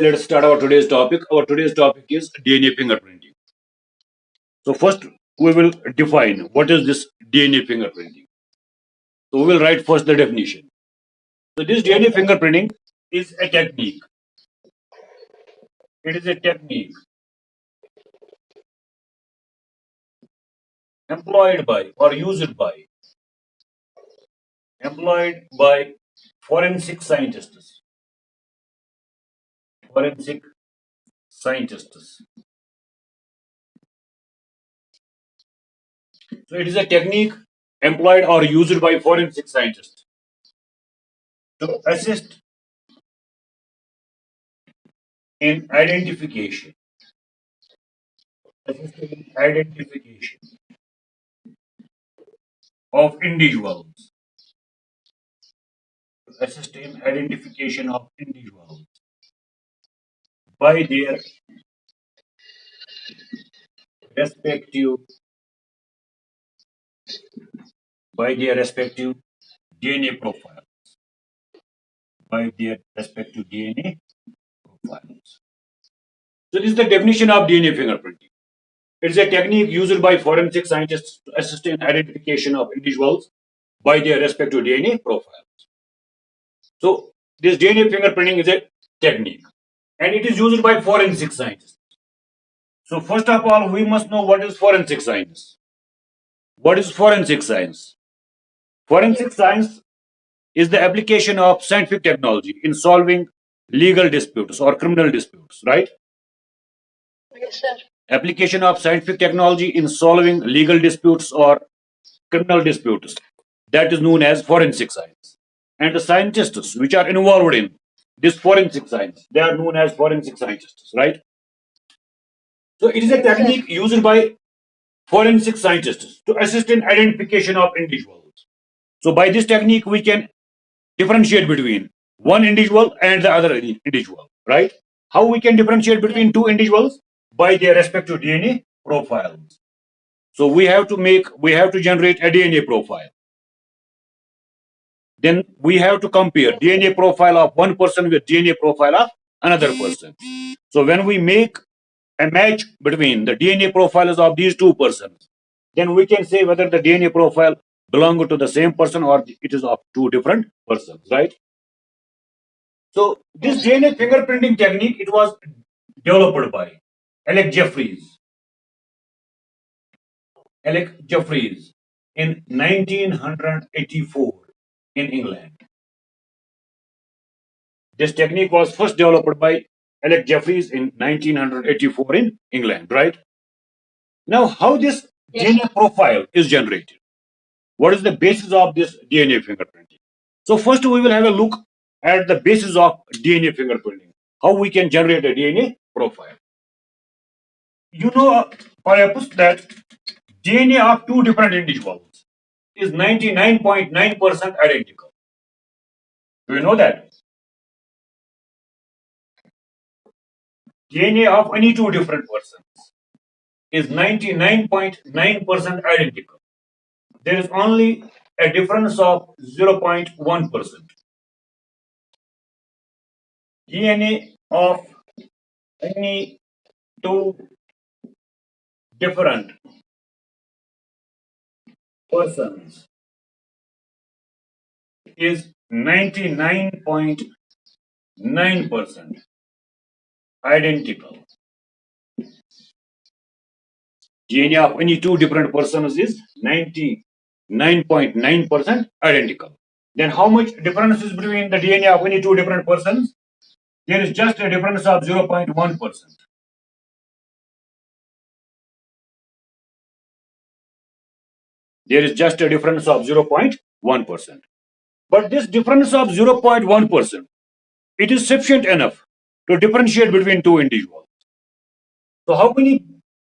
Let's start our today's topic. Our today's topic is DNA fingerprinting. So first we will define what is this DNA fingerprinting. So we will write first the definition. So this DNA fingerprinting is a technique. It is a technique employed by or used by forensic scientists. Forensic scientists. So it is a technique employed or used by forensic scientists to assist in identification. Assist in identification of individuals. Assist in identification of individuals by their respective respective DNA profile. By their respective DNA profiles. So this is the definition of DNA fingerprinting. It is a technique used by forensic scientists to assist in identification of individuals by their respective DNA profiles. So this DNA fingerprinting is a technique and it is used by forensic scientists. So first of all, we must know what is forensic science. What is forensic science? Forensic science is the application of scientific technology in solving legal disputes or criminal disputes, right? Yes, sir. Application of scientific technology in solving legal disputes or criminal disputes. That is known as forensic science. And the scientists which are involved in this forensic science, they are known as forensic scientists, right? So it is a technique used by forensic scientists to assist in identification of individuals. So by this technique, we can differentiate between one individual and the other individual, right? How we can differentiate between two individuals? By their respective DNA profiles. So we have to generate a DNA profile. Then we have to compare DNA profile of one person with DNA profile of another person. So when we make a match between the DNA profiles of these two persons, then we can say whether the DNA profile belong to the same person or it is of two different persons, right? So this DNA fingerprinting technique, it was developed by Alec Jeffreys. Alec Jeffreys in 1984 in England. This technique was first developed by Alec Jeffreys in 1984 in England, right? Now, how this DNA profile is generated? What is the basis of this DNA fingerprinting? So first we will have a look at the basis of DNA fingerprinting. How we can generate a DNA profile. You know, perhaps that DNA of two different individuals is 99.9% identical. Do you know that? DNA of any two different persons is 99.9% identical. There is only a difference of 0.1%. DNA of any two different persons is 99.9% identical. DNA of any two different persons is 99.9% identical. Then how much difference is between the DNA of any two different persons? There is just a difference of 0.1%. There is just a difference of 0.1%. But this difference of 0.1%, it is sufficient enough to differentiate between two individuals. So how many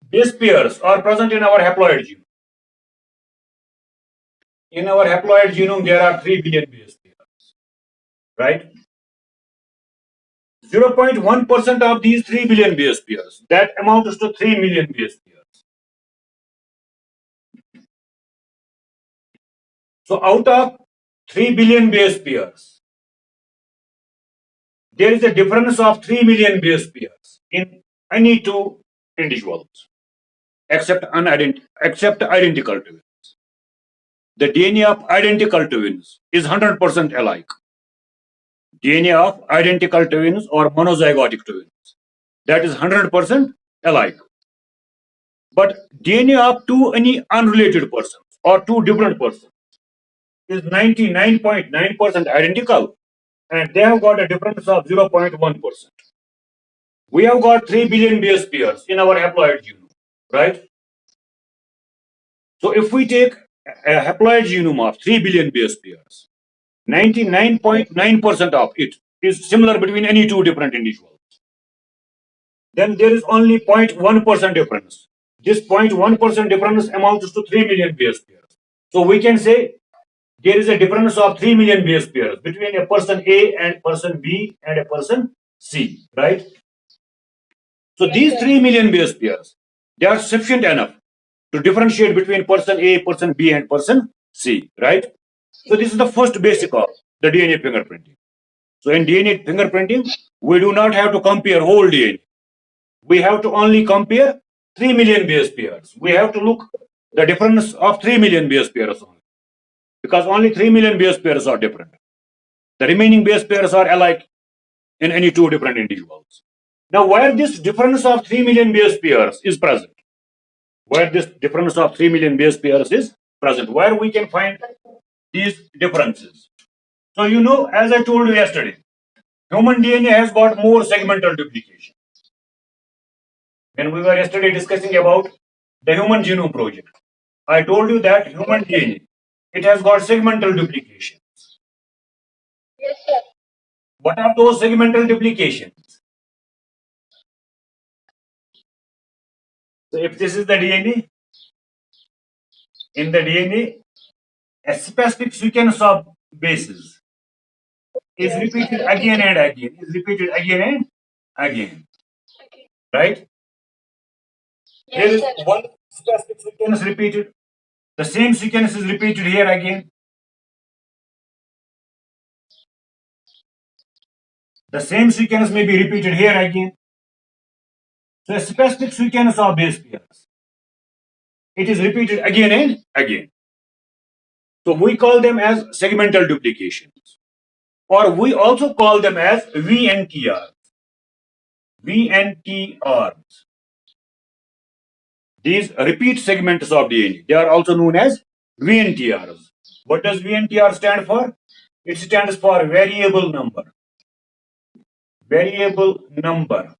base pairs are present in our haploid genome? In our haploid genome, there are 3 billion base pairs, right? 0.1% of these 3 billion base pairs, that amounts to 3 million base pairs. So out of 3 billion base pairs, there is a difference of 3 million base pairs in any two individuals, except identical twins. The DNA of identical twins is 100% alike. DNA of identical twins or monozygotic twins, that is 100% alike. But DNA of any unrelated persons or two different persons is 99.9% identical, and they have got a difference of 0.1%. We have got 3 billion base pairs in our haploid genome, right? So if we take a haploid genome of 3 billion base pairs, 99.9% of it is similar between any two different individuals. Then there is only 0.1% difference. This 0.1% difference amounts to 3 million base pairs. So we can say there is a difference of 3 million base pairs between a person A and person B and a person C, right? So these 3 million base pairs, they are sufficient enough to differentiate between person A, person B, and person C, right? So this is the first basic of the DNA fingerprinting. So in DNA fingerprinting, we do not have to compare whole DNA. We have to only compare 3 million base pairs. We have to look the difference of 3 million base pairs only, because only 3 million base pairs are different. The remaining base pairs are alike in any two different individuals. Now, where this difference of 3 million base pairs is present, where we can find these differences. So, as I told you yesterday, human DNA has got more segmental duplication. When we were yesterday discussing about the Human Genome Project, I told you that human DNA, it has got segmental duplications. Yes, sir. What are those segmental duplications? So if this is the DNA, in the DNA, a specific sequence of bases is repeated again and again, right? Here Yes, is sir. one specific sequence repeated. The same sequence is repeated here again. The same sequence may be repeated here again. So a specific sequence of base pairs, it is repeated again and again. So we call them as segmental duplications, or we also call them as VNTRs. VNTRs. These repeat segments of DNA, they are also known as VNTRs. What does VNTR stand for? It stands for variable number. Variable number.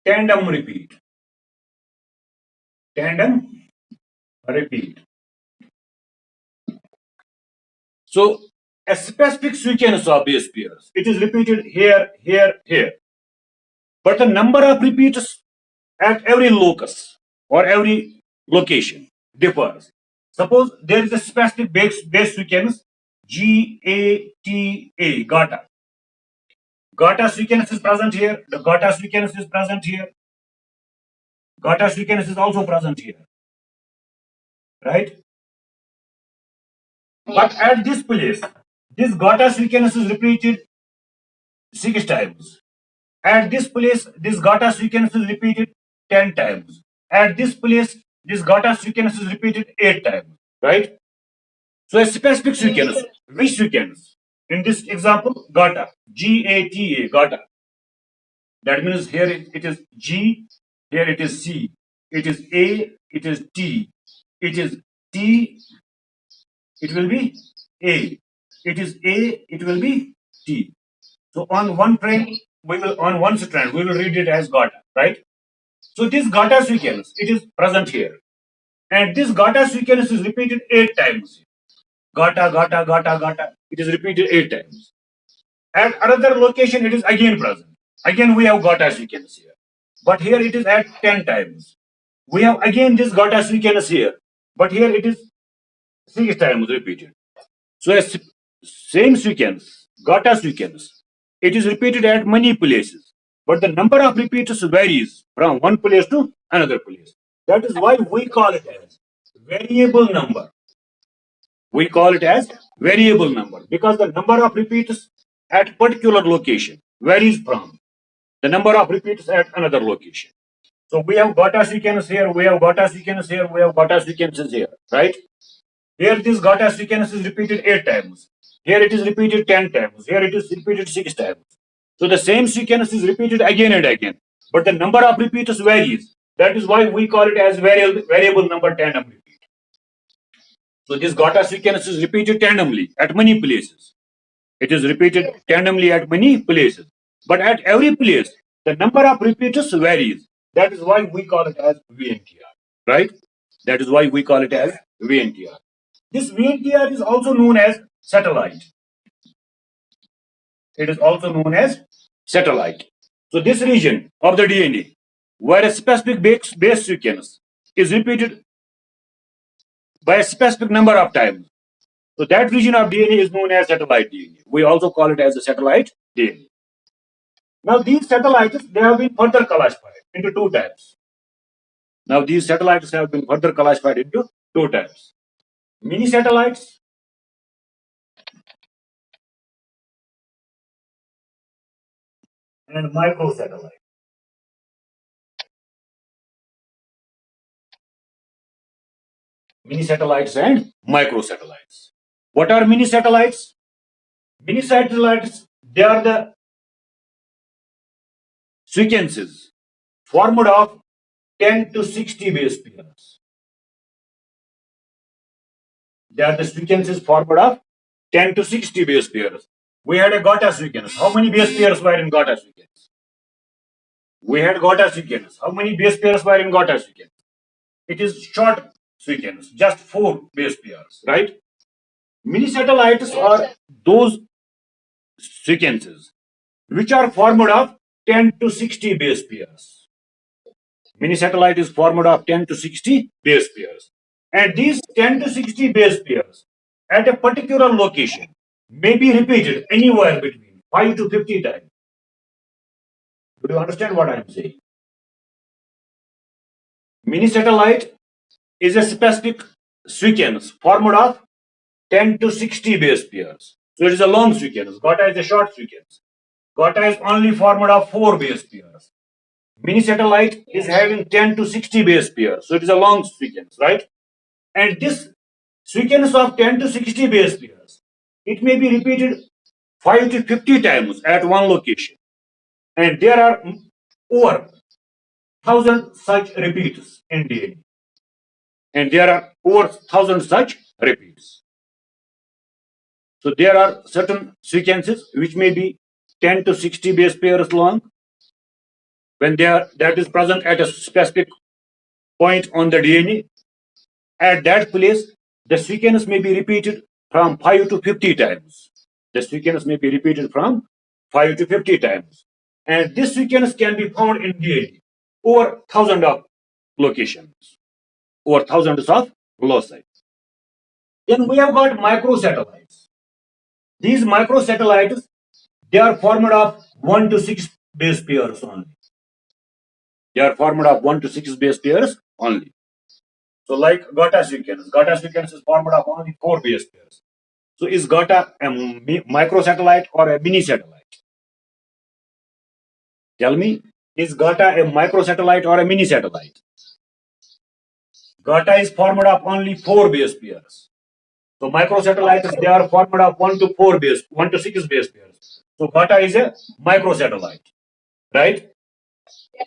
Tandem repeat. Tandem repeat. So a specific sequence of base pairs, it is repeated here, here, here. But the number of repeats at every locus or every location differs. Suppose there is a specific base sequence GATA, GATA. GATA sequence is present here. The GATA sequence is present here. GATA sequence is also present here, right? But at this place, this GATA sequence is repeated 6 times. At this place, this GATA sequence is repeated 10 times. At this place, this GATA sequence is repeated 8 times, right? So a specific sequence, which sequence? In this example, GATA, GATA, GATA. That means here it is G, here it is C, it is A, it is T, it is T, it will be A, it is A, it will be T. So on one frame, on one strand, we will read it as GATA, right? So this GATA sequence, it is present here. And this GATA sequence is repeated 8 times. GATA, GATA, GATA, GATA. It is repeated 8 times. At another location, it is again present. Again, we have GATA sequence here. But here it is at 10 times. We have again this GATA sequence here. But here it is 6 times repeated. So a same sequence, GATA sequence, it is repeated at many places. But the number of repeats varies from one place to another place. That is why we call it as variable number. We call it as variable number because the number of repeats at particular location varies from the number of repeats at another location. So we have Gauta sequence here, we have Gauta sequence here, we have Gauta sequences here, right? Here this Gauta sequence is repeated 8 times. Here it is repeated 10 times. Here it is repeated 6 times. So the same sequence is repeated again and again, but the number of repeats varies. That is why we call it as variable number tandem repeat. So this Gauta sequence is repeated tandemly at many places. It is repeated tandemly at many places. But at every place, the number of repeats varies. That is why we call it as VNTR, right? That is why we call it as VNTR. This VNTR is also known as satellite. It is also known as satellite. So this region of the DNA, where a specific base sequence is repeated by a specific number of times, so that region of DNA is known as satellite DNA. We also call it as a satellite DNA. Now these satellites, they have been further classified into two types. Now these satellites have been further classified into two types: mini satellites and microsatellites. Mini satellites and microsatellites. What are mini satellites? Mini satellites, they are the sequences formed of 10 to 60 base pairs. They are the sequences formed of 10 to 60 base pairs. We had a Gauta sequence. How many base pairs were in Gauta sequence? We had Gauta sequence. How many base pairs were in Gauta sequence? It is short sequence, just 4 base pairs, right? Mini satellites are those sequences which are formed of 10 to 60 base pairs. Mini satellite is formed of 10 to 60 base pairs. And these 10 to 60 base pairs at a particular location may be repeated anywhere between 5 to 50 times. Do you understand what I am saying? Mini satellite is a specific sequence formed of 10 to 60 base pairs. So it is a long sequence. Gauta is a short sequence. Gauta is only formed of 4 base pairs. Mini satellite is having 10 to 60 base pairs. So it is a long sequence, right? And this sequence of 10 to 60 base pairs, it may be repeated 5 to 50 times at one location. And there are over 1,000 such repeats in DNA. And there are over 1,000 such repeats. So there are certain sequences which may be 10 to 60 base pairs long. When that is present at a specific point on the DNA, at that place, the sequence may be repeated from 5 to 50 times. The sequence may be repeated from 5 to 50 times. And this sequence can be found in DNA over thousands of locations, over thousands of loci. Then we have got microsatellites. These microsatellites, they are formed of 1 to 6 base pairs only. They are formed of 1 to 6 base pairs only. So like Gauta sequence is formed of only 4 base pairs. So is Gauta a microsatellite or a mini satellite? Tell me, is Gauta a microsatellite or a mini satellite? Gauta is formed of only 4 base pairs. So microsatellites, they are formed of 1 to 6 base pairs. So Gauta is a microsatellite, right?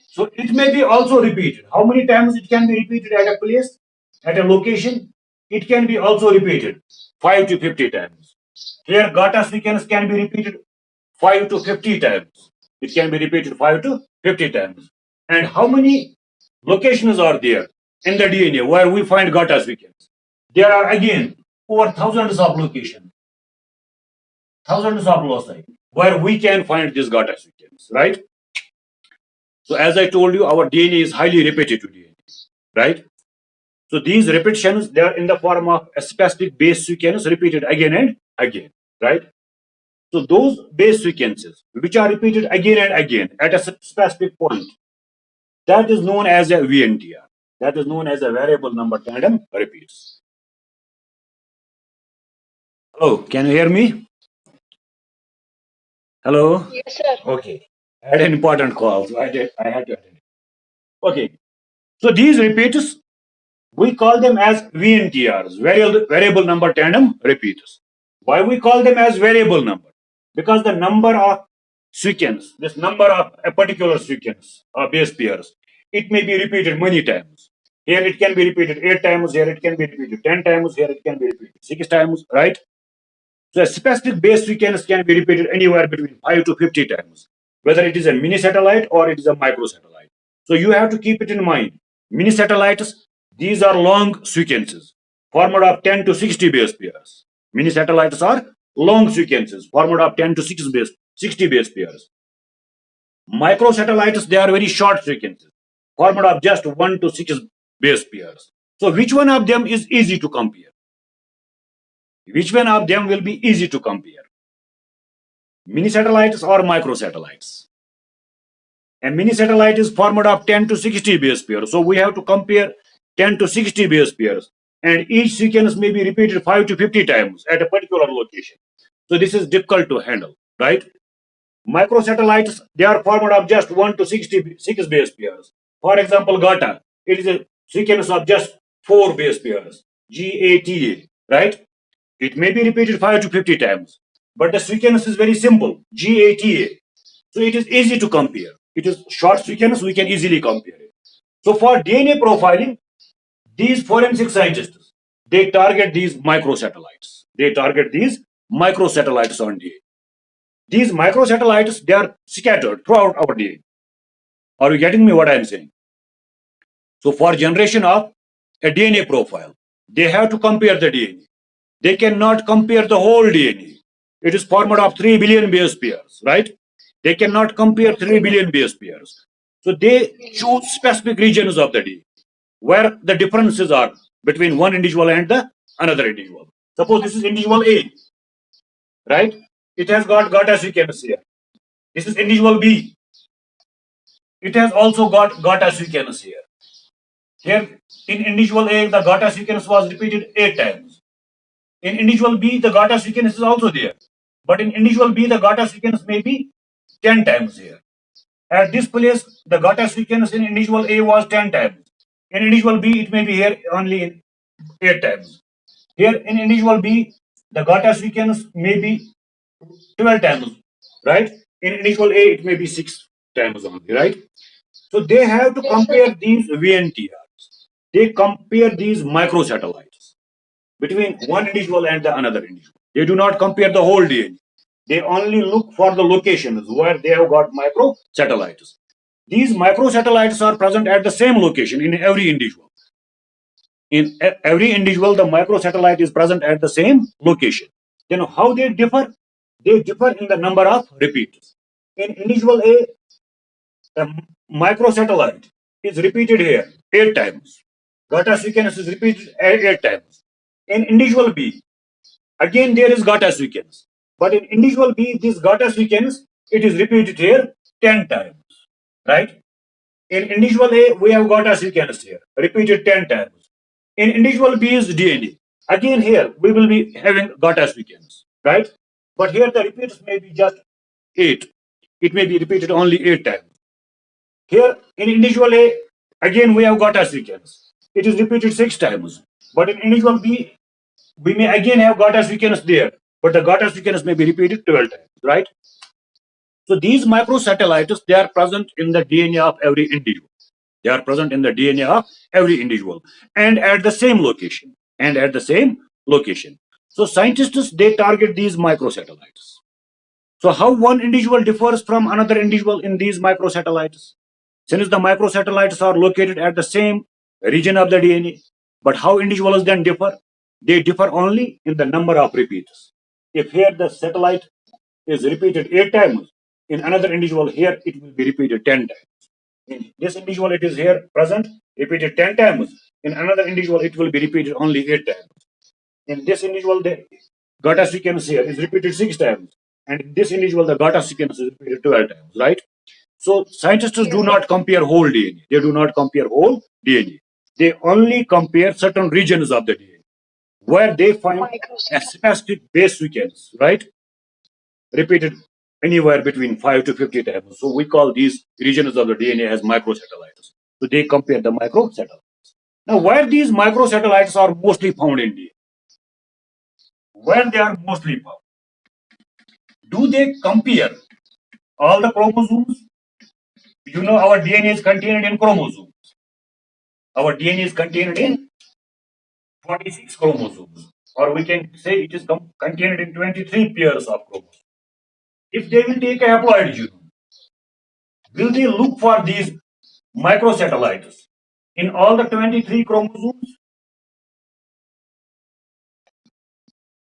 So it may be also repeated. How many times it can be repeated at a place, at a location? It can be also repeated 5 to 50 times. Here Gauta sequence can be repeated 5 to 50 times. It can be repeated 5 to 50 times. And how many locations are there in the DNA where we find Gauta sequence? There are again over thousands of locations, thousands of loci where we can find this Gauta sequence, right? So as I told you, our DNA is highly repetitive DNA, right? So these repetitions, they are in the form of a specific base sequence repeated again and again, right? So those base sequences, which are repeated again and again at a specific point, that is known as a VNTR. That is known as a variable number tandem repeats. Hello, can you hear me? Hello? Yes, sir. Okay. I had an important call, so I had to attend it. Okay. So these repeaters, we call them as VNTRs, variable number tandem repeaters. Why we call them as variable number? Because the number of sequence, this number of a particular sequence of base pairs, it may be repeated many times. Here it can be repeated 8 times, here it can be repeated 10 times, here it can be repeated 6 times, right? So a specific base sequence can be repeated anywhere between 5 to 50 times, whether it is a mini satellite or it is a microsatellite. So you have to keep it in mind. Mini satellites, these are long sequences formed of 10 to 60 base pairs. Mini satellites are long sequences formed of 10 to 60 base pairs. Microsatellites, they are very short sequences formed of just 1 to 6 base pairs. So which one of them is easy to compare? Which one of them will be easy to compare? Mini satellites or microsatellites? A mini satellite is formed of 10 to 60 base pairs. So we have to compare 10 to 60 base pairs. And each sequence may be repeated 5 to 50 times at a particular location. So this is difficult to handle, right? Microsatellites, they are formed of just 1 to 66 base pairs. For example, GATA, it is a sequence of just 4 base pairs, GATA, right? It may be repeated 5 to 50 times, but the sequence is very simple, GATA. So it is easy to compare. It is short sequence, we can easily compare it. So for DNA profiling, these forensic scientists, they target these microsatellites. They target these microsatellites on DNA. These microsatellites, they are scattered throughout our DNA. Are you getting me what I am saying? So for generation of a DNA profile, they have to compare the DNA. They cannot compare the whole DNA. It is formed of 3 billion base pairs, right? They cannot compare 3 billion base pairs. So they choose specific regions of the DNA where the differences are between one individual and the another individual. Suppose this is individual A, right? It has got a sequence here. This is individual B. It has also got a sequence here. Here in individual A, the GATA sequence was repeated 8 times. In individual B, the GATA sequence is also there. But in individual B, the GATA sequence may be 10 times here. At this place, the GATA sequence in individual A was 10 times. In individual B, it may be here only in 8 times. Here in individual B, the GATA sequence may be 12 times, right? In individual A, it may be 6 times only, right? So they have to Yes, compare these VNTRs. They compare these microsatellites between one individual and the another individual. They do not compare the whole DNA. They only look for the locations where they have got microsatellites. These microsatellites are present at the same location in every individual. In every individual, the microsatellite is present at the same location. Then how they differ? They differ in the number of repeats. In individual A, the microsatellite is repeated here 8 times. GATA sequence is repeated 8 times. In individual B, again there is GATA sequence. But in individual B, this GATA sequence, it is repeated here 10 times, right? In individual A, we have GATA sequence here, repeated 10 times. In individual B is DNA. Again here, we will be having GATA sequence, right? But here the repeats may be just 8. It may be repeated only 8 times. Here in individual A, again we have GATA sequence. It is repeated 6 times. But in individual B, we may again have GATA sequence there. But the GATA sequence may be repeated 12 times, right? So these microsatellites, they are present in the DNA of every individual. They are present in the DNA of every individual and at the same location. And at the same location. So scientists, they target these microsatellites. So how one individual differs from another individual in these microsatellites? Since the microsatellites are located at the same region of the DNA, but how individuals then differ? They differ only in the number of repeats. If here the satellite is repeated 8 times, in another individual here it will be repeated 10 times. In this individual it is here present, repeated 10 times. In another individual it will be repeated only 8 times. In this individual the GATA sequence here is repeated 6 times. And in this individual the GATA sequence is repeated 12 times, right? So scientists do not compare whole DNA. They do not compare whole DNA. They only compare certain regions of the DNA where they find a specific base sequence, right? Repeated anywhere between 5 to 50 tables. So we call these regions of the DNA as microsatellites. So they compare the microsatellites. Now, where these microsatellites are mostly found in DNA, where they are mostly found, do they compare all the chromosomes? You know, our DNA is contained in chromosomes. Our DNA is contained in 26 chromosomes, or we can say it is contained in 23 pairs of chromosomes. If they will take a haploid genome, will they look for these microsatellites in all the 23 chromosomes?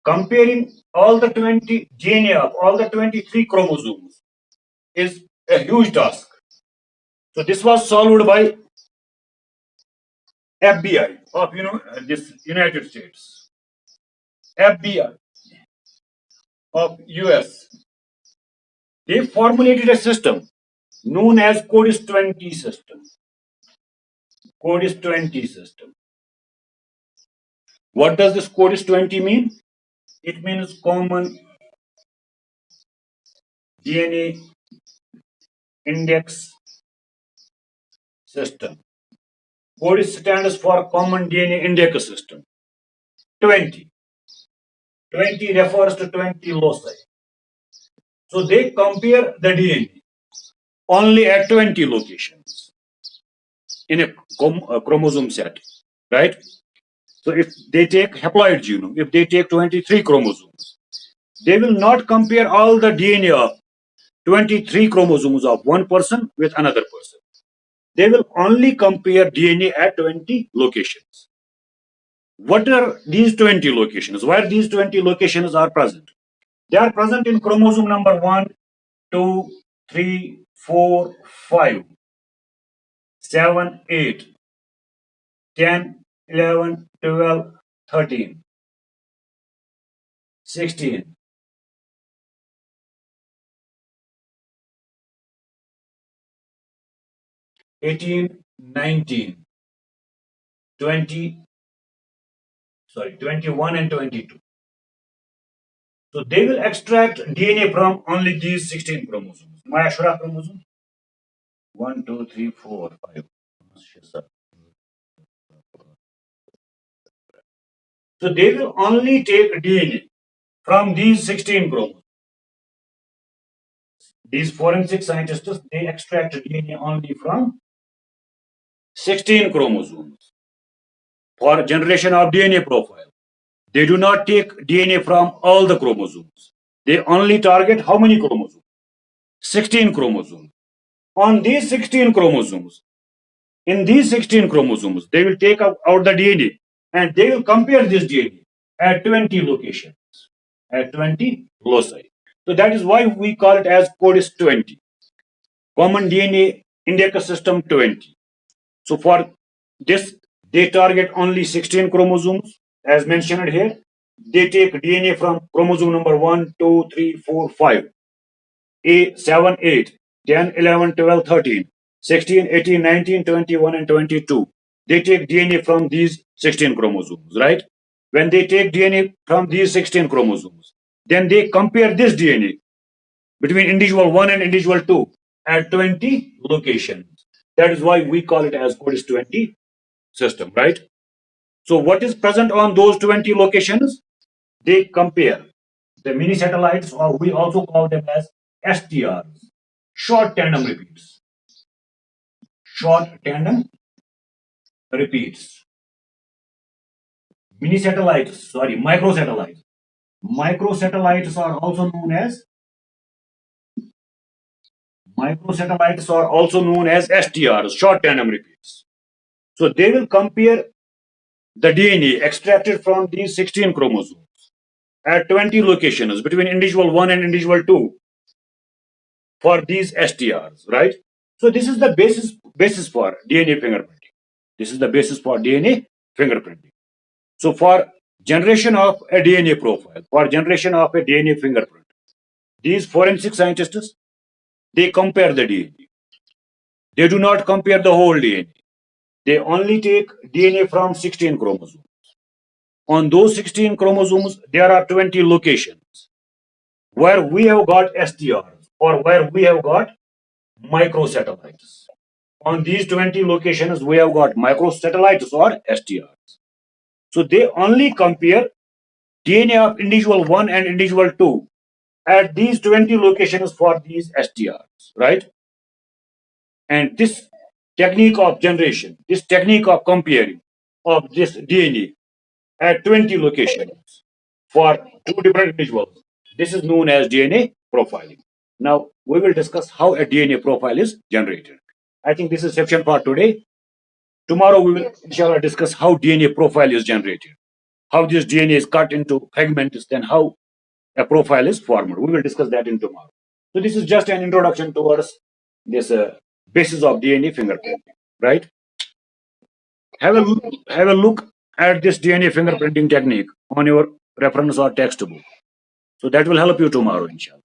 Comparing all the 20 DNA of all the 23 chromosomes is a huge task. So this was solved by FBI of this United States, FBI of US. They formulated a system known as CODIS 20 system. CODIS 20 system. What does this CODIS 20 mean? It means Common DNA Index System. CODIS stands for Common DNA Index System. 20. 20 refers to 20 loci. So they compare the DNA only at 20 locations in a chromosome set, right? So if they take haploid genome, if they take 23 chromosomes, they will not compare all the DNA of 23 chromosomes of one person with another person. They will only compare DNA at 20 locations. What are these 20 locations? Where these 20 locations are present? They are present in chromosome number 1, 2, 3, 4, 5, 7, 8, 10, 11, 12, 13, 16, 18, 19, 20, 21 and 22. So they will extract DNA from only these 16 chromosomes. Maya Shura chromosome? 1, 2, 3, 4, 5. So they will only take DNA from these 16 chromosomes. These forensic scientists, they extract DNA only from 16 chromosomes for generation of DNA profile. They do not take DNA from all the chromosomes. They only target how many chromosomes? 16 chromosomes. On these 16 chromosomes, in these 16 chromosomes, they will take out the DNA and they will compare this DNA at 20 locations, at 20 loci. So that is why we call it as CODIS 20, Common DNA Index System 20. So for this, they target only 16 chromosomes, as mentioned here. They take DNA from chromosome number 1, 2, 3, 4, 5, 8, 7, 8, 10, 11, 12, 13, 16, 18, 19, 21, and 22. They take DNA from these 16 chromosomes, right? When they take DNA from these 16 chromosomes, then they compare this DNA between individual 1 and individual 2 at 20 locations. That is why we call it as CODIS 20 system, right? So what is present on those 20 locations? They compare the mini satellites, or we also call them as STRs, short tandem repeats. Short tandem repeats. Mini satellites, sorry, microsatellites. Microsatellites are also known as STRs, short tandem repeats. So they will compare the DNA extracted from these 16 chromosomes at 20 locations between individual 1 and individual 2 for these STRs, right? So this is the basis for DNA fingerprinting. This is the basis for DNA fingerprinting. So for generation of a DNA profile, for generation of a DNA fingerprint, these forensic scientists, they compare the DNA. They do not compare the whole DNA. They only take DNA from 16 chromosomes. On those 16 chromosomes, there are 20 locations where we have got STRs, or where we have got microsatellites. On these 20 locations, we have got microsatellites or STRs. So they only compare DNA of individual 1 and individual 2 at these 20 locations for these STRs, right? And this technique of generation, this technique of comparing of this DNA at 20 locations for two different individuals, this is known as DNA profiling. Now, we will discuss how a DNA profile is generated. I think this is sufficient for today. Tomorrow, we will, Yes, sir. inshallah, discuss how DNA profile is generated, how this DNA is cut into fragments, then how a profile is formed. We will discuss that in tomorrow. So this is just an introduction towards this basis of DNA fingerprinting, right? Have a Yes, look, sir. have a look at this DNA fingerprinting technique on your reference or textbook. So that will help you tomorrow, inshallah.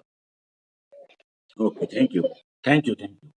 Okay, thank you. Thank you. Thank you.